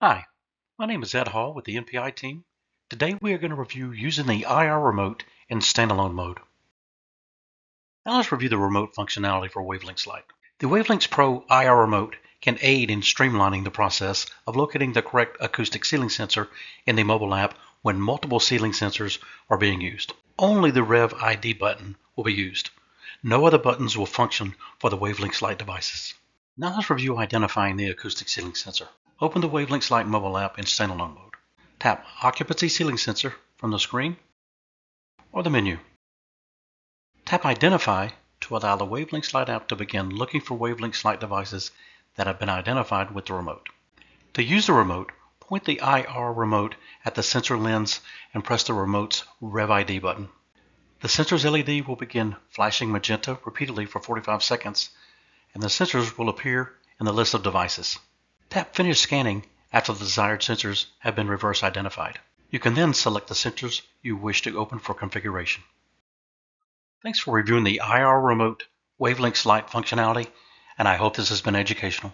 Hi, my name is Ed Hall with the NPI team. Today we are going to review using the IR remote in standalone mode. Now let's review the remote functionality for WaveLinx LITE. The WaveLinx Pro IR remote can aid in streamlining the process of locating the correct acoustic ceiling sensor in the mobile app when multiple ceiling sensors are being used. Only the Rev ID button will be used. No other buttons will function for the WaveLinx LITE devices. Now let's review identifying the acoustic ceiling sensor. Open the WaveLinx LITE mobile app in standalone mode. Tap Occupancy Ceiling Sensor from the screen or the menu. Tap Identify to allow the WaveLinx LITE app to begin looking for WaveLinx LITE devices that have been identified with the remote. To use the remote, point the IR remote at the sensor lens and press the remote's Rev ID button. The sensor's LED will begin flashing magenta repeatedly for 45 seconds, and the sensors will appear in the list of devices. Tap Finish Scanning after the desired sensors have been reverse identified. You can then select the sensors you wish to open for configuration. Thanks for reviewing the IR remote WaveLinx LITE functionality, and I hope this has been educational.